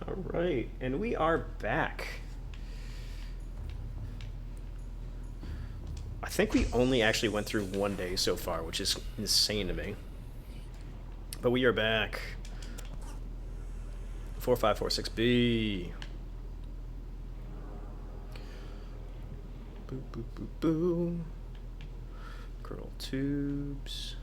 All right, and we are back. I think we only actually went through one day so far, which is insane to me. But we are back. 4546B. Boo, boo, boo, boo. Curl tubes.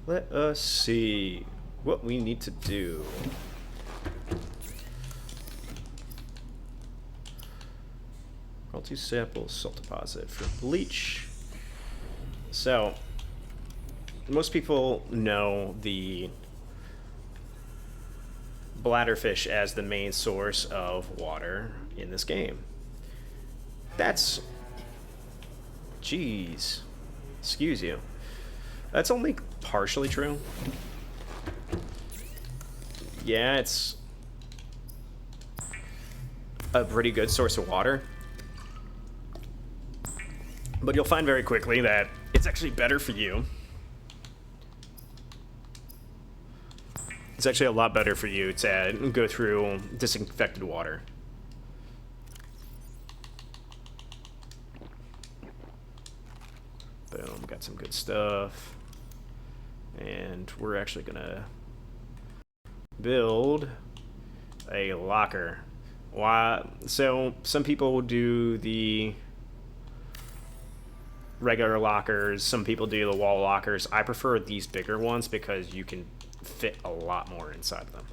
Let us see what we need to do. Multi sample salt deposit for bleach. So, most people know the bladderfish as the main source of water in this game. That's... Jeez. Excuse you. That's only partially true. Yeah, it's a pretty good source of water. But you'll find very quickly that it's actually better for you. It's actually a lot better for you to go through disinfected water. Boom, got some good stuff. And we're actually gonna build a locker. Why? So some people will do the regular lockers, some people do the wall lockers. I prefer these bigger ones because you can fit a lot more inside of them.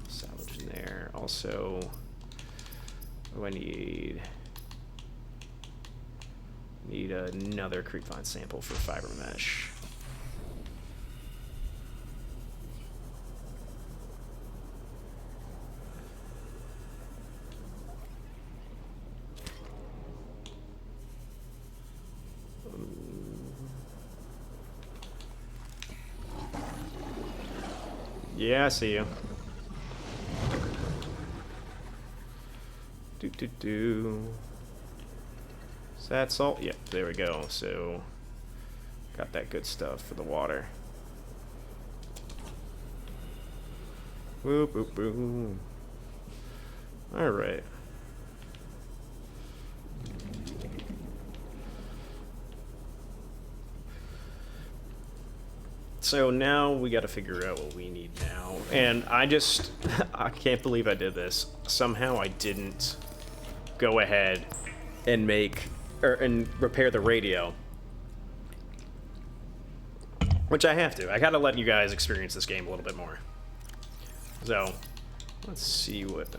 Salvage in there. Also, what do I need? Need another creepvine sample for fiber mesh. Yeah, I see you. Is that salt? Yep, there we go. So, got that good stuff for the water. Whoop, whoop, boom. Alright. So now we got to figure out what we need now. And I can't believe I did this. Somehow I didn't go ahead and repair the radio. Which I have to. I gotta let you guys experience this game a little bit more. So, let's see what...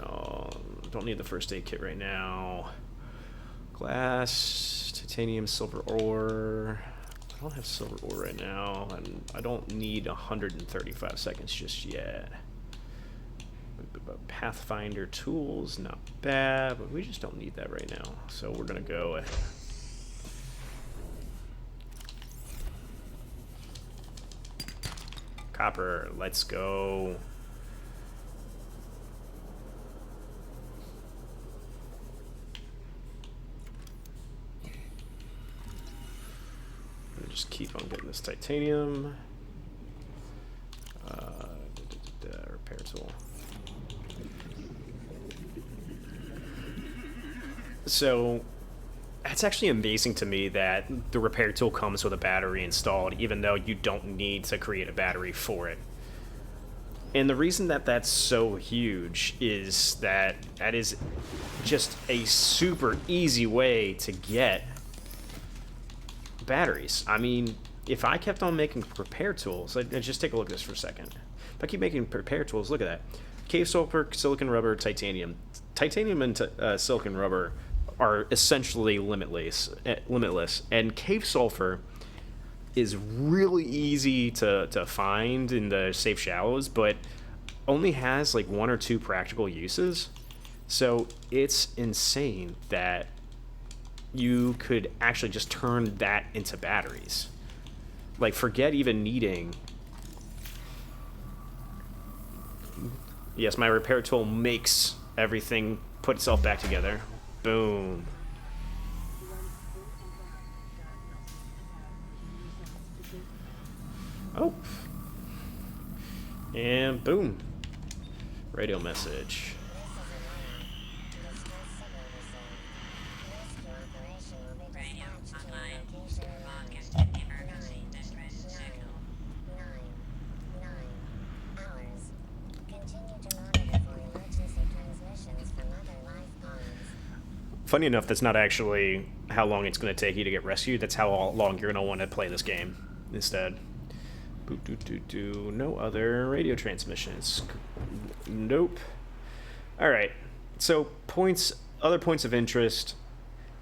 don't need the first aid kit right now. Glass, titanium, silver ore... I don't have silver ore right now, and I don't need 135 seconds just yet. Pathfinder tools, not bad, but we just don't need that right now. So we're gonna go ahead. Copper, let's go. Just keep on getting this titanium. Repair tool. So, that's actually amazing to me that the repair tool comes with a battery installed, even though you don't need to create a battery for it. And the reason that that's so huge is that that is just a super easy way to get batteries. I mean, if I kept on making repair tools, just take a look at this for a second. If I keep making repair tools, look at that. Cave sulfur, silicon rubber, titanium. Titanium and silicon rubber are essentially limitless. And cave sulfur is really easy to find in the safe shallows, but only has like 1 or 2 practical uses. So it's insane that you could actually just turn that into batteries. Like, forget even needing... Yes, my repair tool makes everything put itself back together. Boom. Oh. And boom. Radio message. Funny enough, that's not actually how long it's going to take you to get rescued. That's how long you're going to want to play this game instead. No other radio transmissions. Nope. All right. So other points of interest.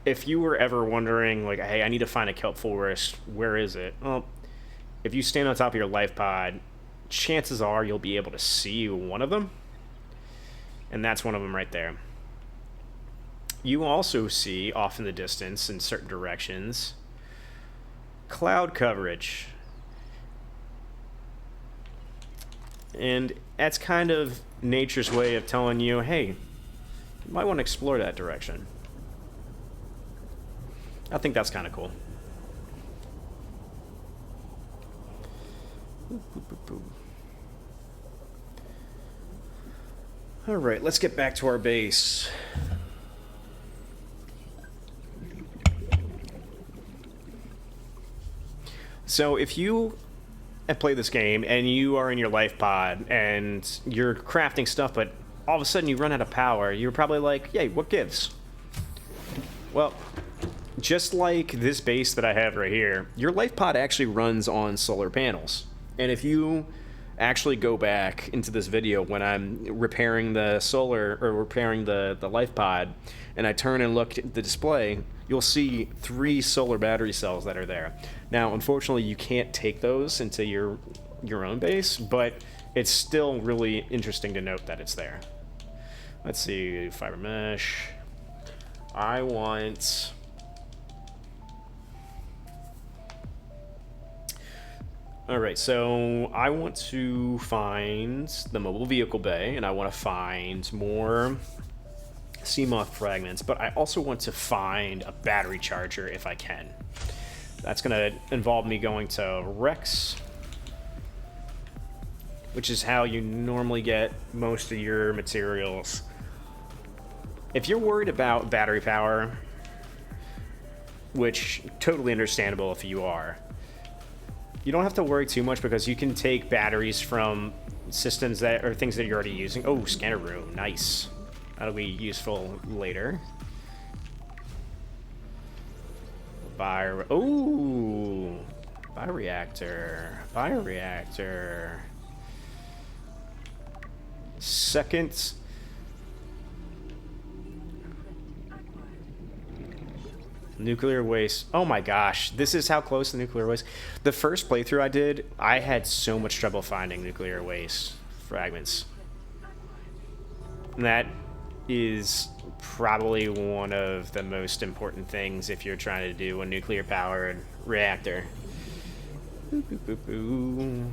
If you were ever wondering, like, hey, I need to find a kelp forest, where is it? Well, if you stand on top of your life pod, chances are you'll be able to see one of them. And that's one of them right there. You also see, off in the distance, in certain directions, cloud coverage. And that's kind of nature's way of telling you, hey, you might want to explore that direction. I think that's kind of cool. All right, let's get back to our base. So if you have played this game and you are in your life pod and you're crafting stuff, but all of a sudden you run out of power, you're probably like, yay, what gives? Well, just like this base that I have right here, your life pod actually runs on solar panels. And if you actually go back into this video when I'm repairing the solar, or repairing the life pod, and I turn and look at the display, you'll see 3 solar battery cells that are there. Now, unfortunately, you can't take those into your own base, but it's still really interesting to note that it's there. Let's see, fiber mesh. I want... Alright, so I want to find the mobile vehicle bay, and I want to find more sea moth fragments, but I also want to find a battery charger if I can. That's going to involve me going to Rex, which is how you normally get most of your materials. If you're worried about battery power, which totally understandable if you are, you don't have to worry too much because you can take batteries from systems that or things that you're already using. Oh, scanner room, nice. That'll be useful later. Bioreactor. Second. Nuclear waste. Oh my gosh, this is how close to nuclear waste. The first playthrough I did, I had so much trouble finding nuclear waste fragments. And that is probably one of the most important things if you're trying to do a nuclear powered reactor. Boop, boop, boop, boop.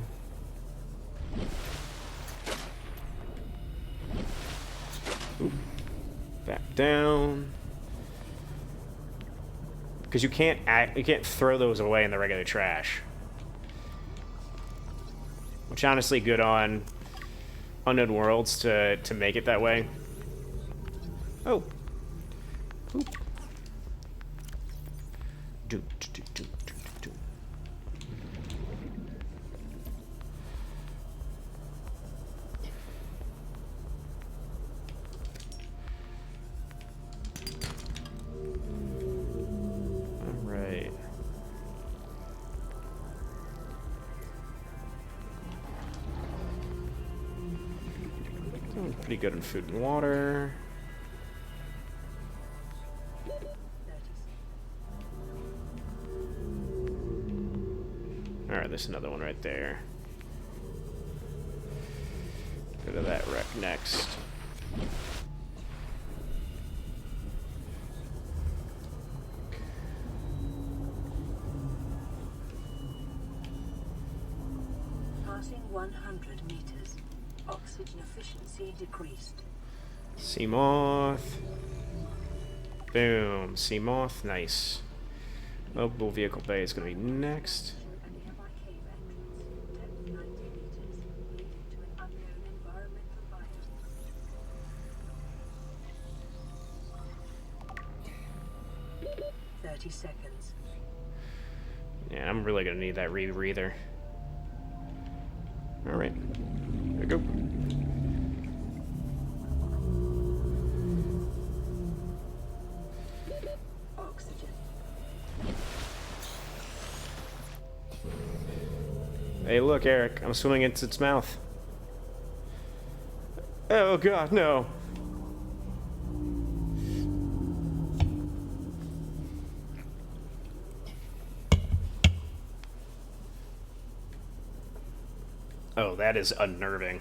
Oop. Back down. Because you can't throw those away in the regular trash. Which honestly good on Unknown Worlds to make it that way. Oh. Oop. Do, do, do, do, do, do. All right. Doing pretty good on food and water. Alright, there's another one right there. Go to that wreck next. Passing 100 meters. Oxygen efficiency decreased. Sea moth. Boom. Sea moth. Nice. Mobile vehicle bay is going to be next. A nearby cave entrance, depth 90 meters, leading to an unknown environmental biome. 30 seconds. Yeah, I'm really going to need that rebreather. Alright. There we go. Oxygen. Hey, look, Eric. I'm swimming into its mouth. Oh, God, no. Oh, that is unnerving.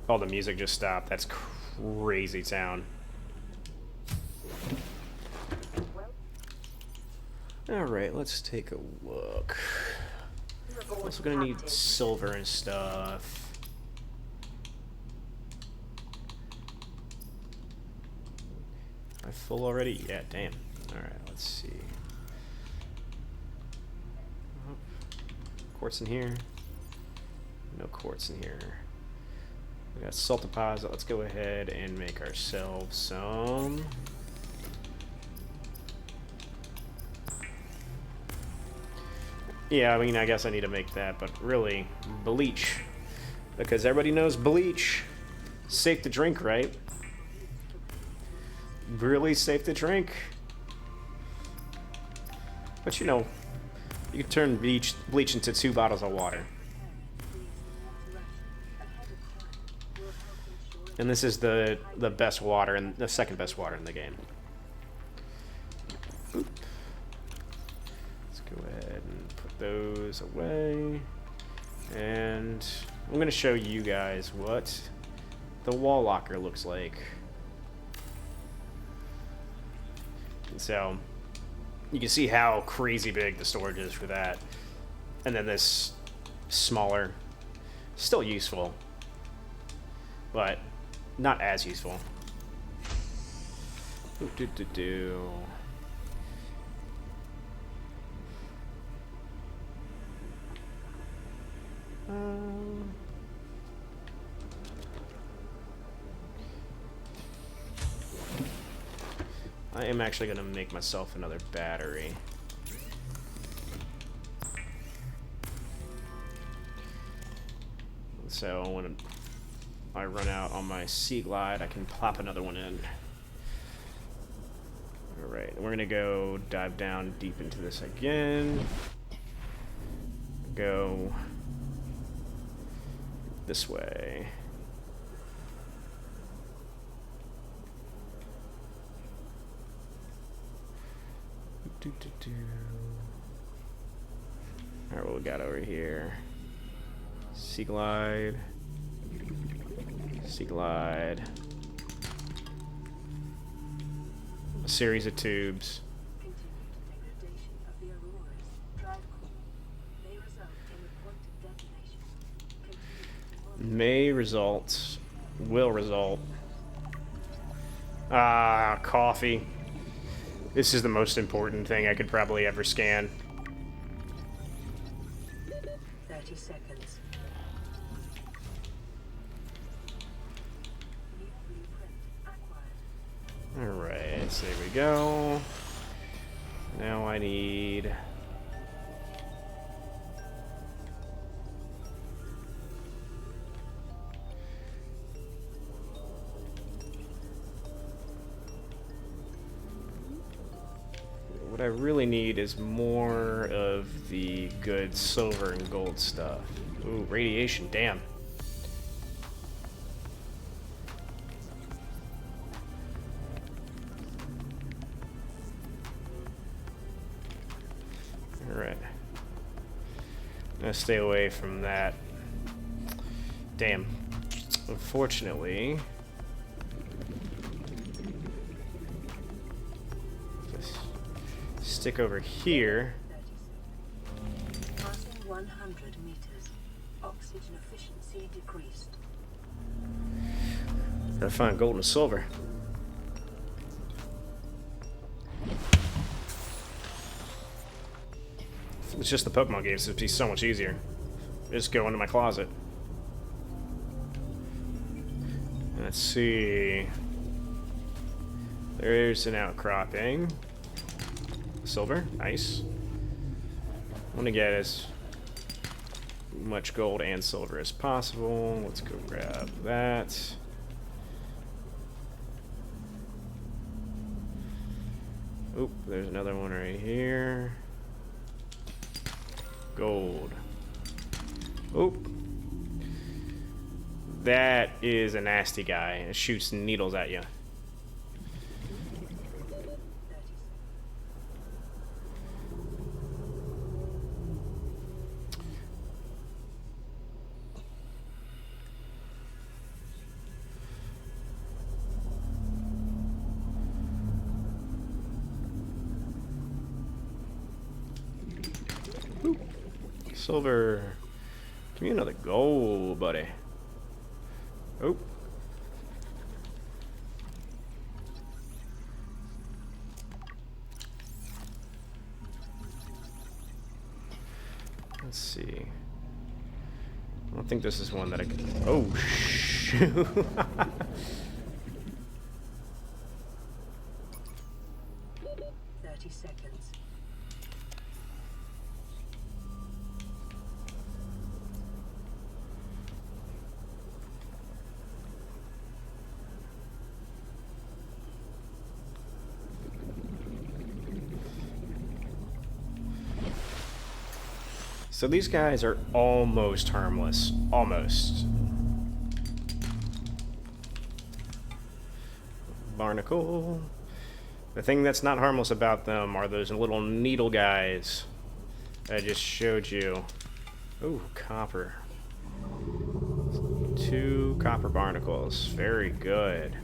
Oh, the music just stopped. That's crazy sound. Alright, let's take a look. Also gonna need silver and stuff. Am I full already? Yeah, damn. Alright, let's see. Oh, quartz in here. No quartz in here. We got salt deposit. Let's go ahead and make ourselves some. Yeah, I mean, I guess I need to make that, but really, bleach. Because everybody knows bleach. Safe to drink, right? Really safe to drink. But you know, you can turn bleach into 2 bottles of water. And this is the best water, and the second best water in the game. Oop. Let's go ahead and put those away. And I'm going to show you guys what the wall locker looks like. So you can see how crazy big the storage is for that. And then this smaller, still useful, but not as useful. I am actually going to make myself another battery. So when I run out on my Sea Glide, I can plop another one in. Alright, we're going to go dive down deep into this again. Go this way. Alright, what we got over here? Sea Glide. Sea Glide. A series of tubes. May result. Will result. Ah, coffee. This is the most important thing I could probably ever scan. 30 seconds. Alright, so there we go. Now I need... What I really need is more of the good silver and gold stuff. Ooh, radiation, damn. Alright. I'm gonna stay away from that. Damn. Unfortunately... stick over here. 100 meters. Oxygen efficiency decreased. Gotta find gold and silver. If it's just the Pokemon games, it'd be so much easier. Just go into my closet. Let's see. There's an outcropping. Silver, nice. I want to get as much gold and silver as possible. Let's go grab that. Oop, there's another one right here. Gold. Oop. That is a nasty guy. It shoots needles at you. Oop. Silver. Give me another gold, buddy. Oh. Let's see. I don't think this is one that I can... Oh, shoot. 30 seconds. So these guys are almost harmless. Almost. Barnacle. The thing that's not harmless about them are those little needle guys I just showed you. Ooh, copper. 2 copper barnacles. Very good.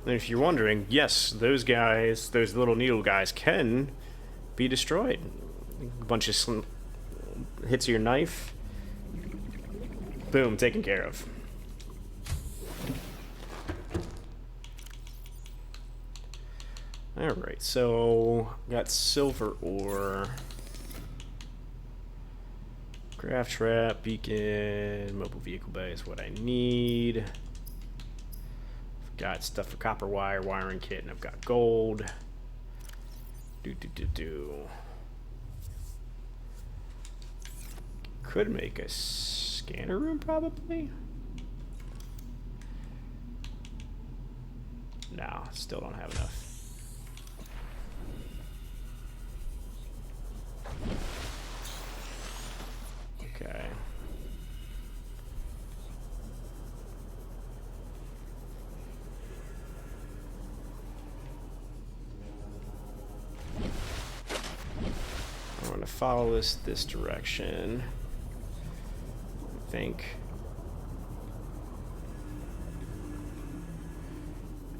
And if you're wondering, yes, those guys, those little needle guys can be destroyed. A bunch of hits of your knife. Boom, taken care of. Alright, so got silver ore. Craft trap, beacon, mobile vehicle bay is what I need. Got stuff for copper wire, wiring kit, and I've got gold. Could make a scanner room, probably. No, still don't have enough. Okay. I'm going to follow this direction. I think.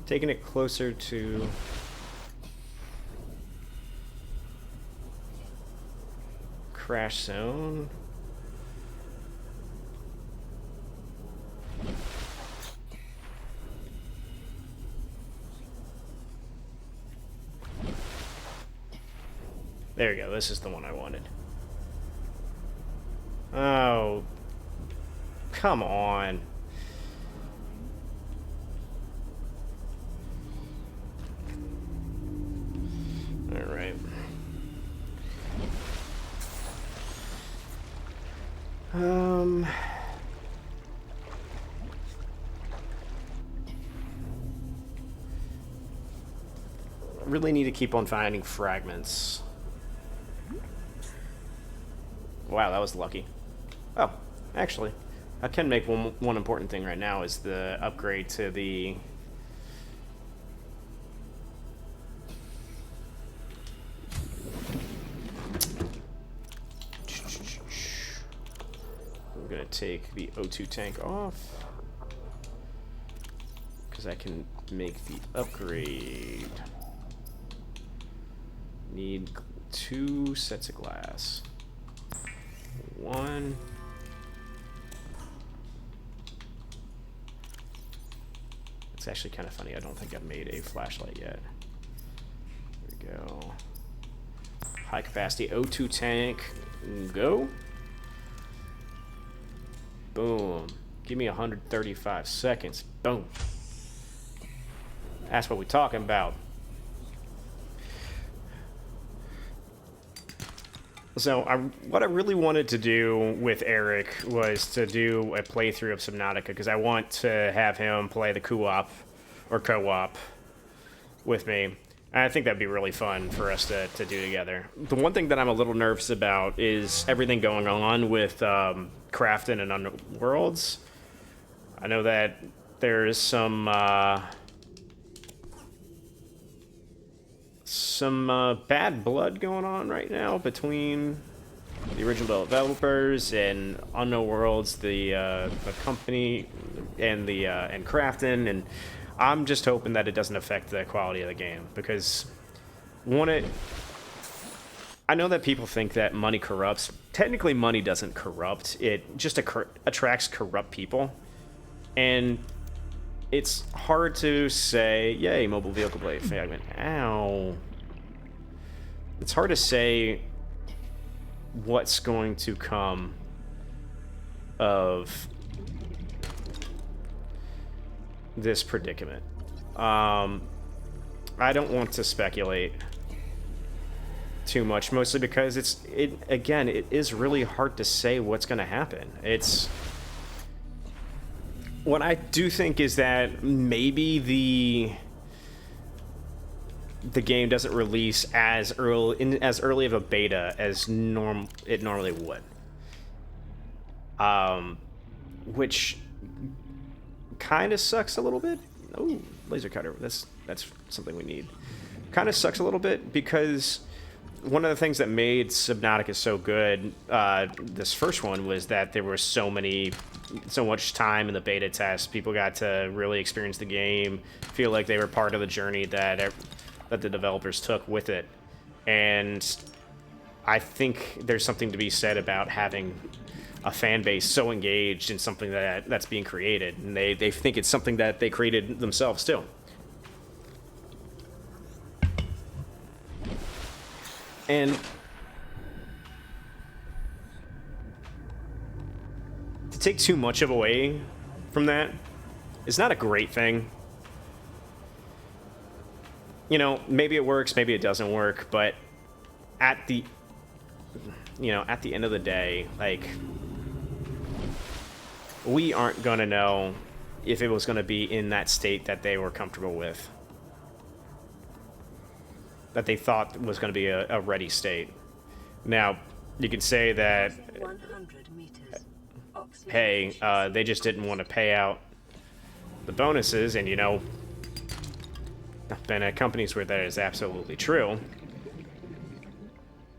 Taking it closer to crash zone. There we go, this is the one I wanted. Oh, come on. All right. Really need to keep on finding fragments. Wow, that was lucky. Oh, actually, I can make one important thing right now is the upgrade to the... I'm going to take the O2 tank off. Because I can make the upgrade. Need 2 sets of glass. 1. It's actually kind of funny. I don't think I've made a flashlight yet. There we go. High capacity O2 tank. Go. Boom. Give me 135 seconds. Boom. That's what we're talking about. So what I really wanted to do with Eric was to do a playthrough of Subnautica, because I want to have him play the co-op with me. And I think that'd be really fun for us to do together. The one thing that I'm a little nervous about is everything going on with Krafton and Underworlds. I know that there's some bad blood going on right now between the original developers and Unknown Worlds, the company, and and Krafton, and I'm just hoping that it doesn't affect the quality of the game, because I know that people think that money corrupts. Technically, money doesn't corrupt. It just attracts corrupt people, and it's hard to say, yay, mobile vehicle blade fragment. Ow. It's hard to say what's going to come of this predicament. I don't want to speculate too much, mostly because it is really hard to say what's going to happen. What I do think is that maybe the game doesn't release as early of a beta as it normally would, which kind of sucks a little bit. Oh, laser cutter. That's something we need. Kind of sucks a little bit, because one of the things that made Subnautica so good, this first one, was that there was so much time in the beta test. People got to really experience the game, feel like they were part of the journey that the developers took with it. And I think there's something to be said about having a fan base so engaged in something that's being created, and they think it's something that they created themselves too. And to take too much away from that is not a great thing. You know, maybe it works, maybe it doesn't work, but at the end of the day, like, we aren't gonna know if it was gonna be in that state that they were comfortable with, that they thought was gonna be a ready state. Now, you could say that, 100 meters. hey, they just didn't want to pay out the bonuses, and I've been at companies where that is absolutely true.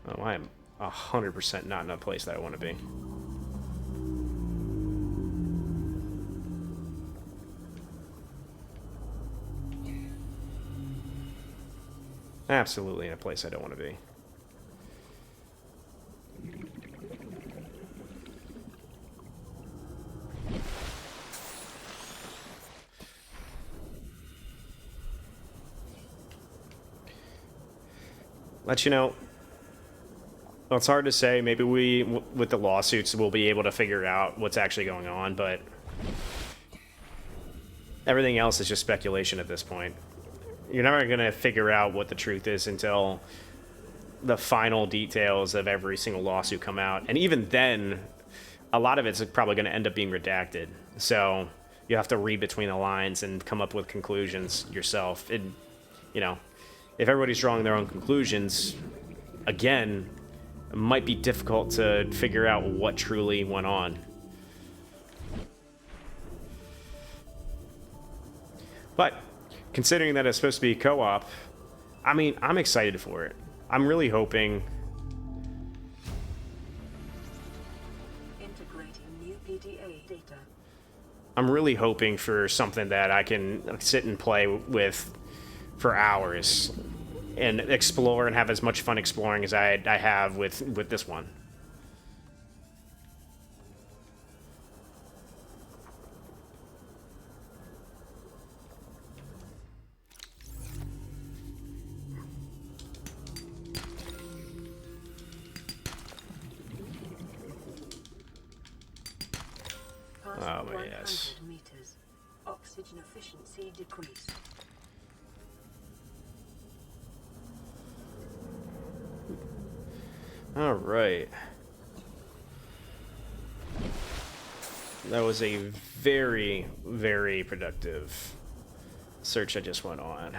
Oh, I am 100% not in a place that I want to be. Absolutely in a place I don't want to be. Let you know. Well, it's hard to say. Maybe with the lawsuits, we'll be able to figure out what's actually going on, but everything else is just speculation at this point. You're never going to figure out what the truth is until the final details of every single lawsuit come out. And even then, a lot of it's probably going to end up being redacted. So you have to read between the lines and come up with conclusions yourself. And, if everybody's drawing their own conclusions, again, it might be difficult to figure out what truly went on. But considering that it's supposed to be co-op, I mean, I'm excited for it. I'm really hoping. Integrating new PDA data. I'm really hoping for something that I can sit and play with for hours and explore and have as much fun exploring as I have with this one. Past Oh, yes. 100 meters. Oxygen efficiency decreased. All right. That was a very, very productive search I just went on.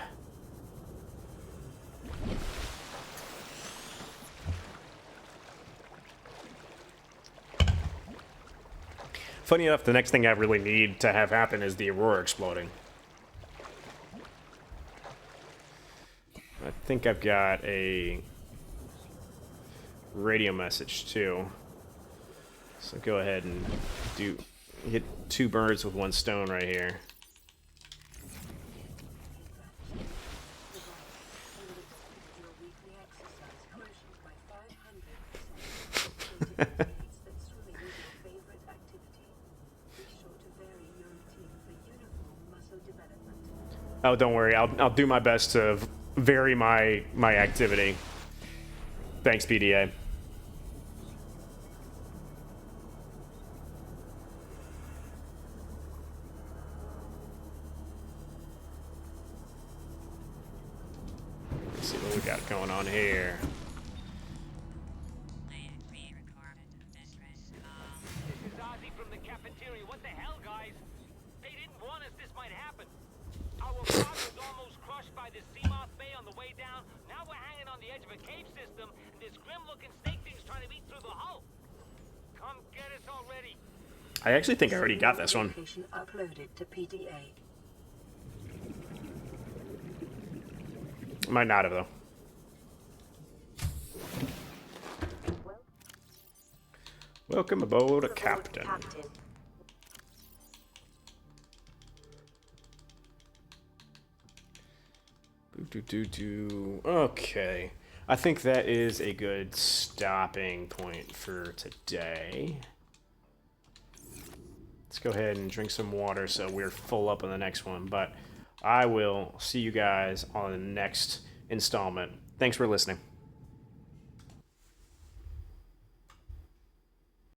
Funny enough, the next thing I really need to have happen is the Aurora exploding. I think I've got a radio message too. So go ahead and hit 2 birds with 1 stone right here. Your weekly exercise pushes by 500%. That swimming is your favorite activity. Be sure to vary your routine for uniform muscle development. Oh, don't worry. I'll do my best to vary my activity. Thanks, PDA. Let's see what we got going on here. This is Ozzy from the cafeteria. What the hell, guys? They didn't warn us this might happen. Our car was almost crushed by this Seamoth Bay on the way down. Now we're hanging on the edge of a cave system, and this grim-looking snake thing's trying to eat through the hull. Come get us already. I actually think I already got this one. Location uploaded to PDA. Might not have, though. Welcome aboard, Captain. Okay. I think that is a good stopping point for today. Let's go ahead and drink some water so we're full up on the next one. But I will see you guys on the next installment. Thanks for listening.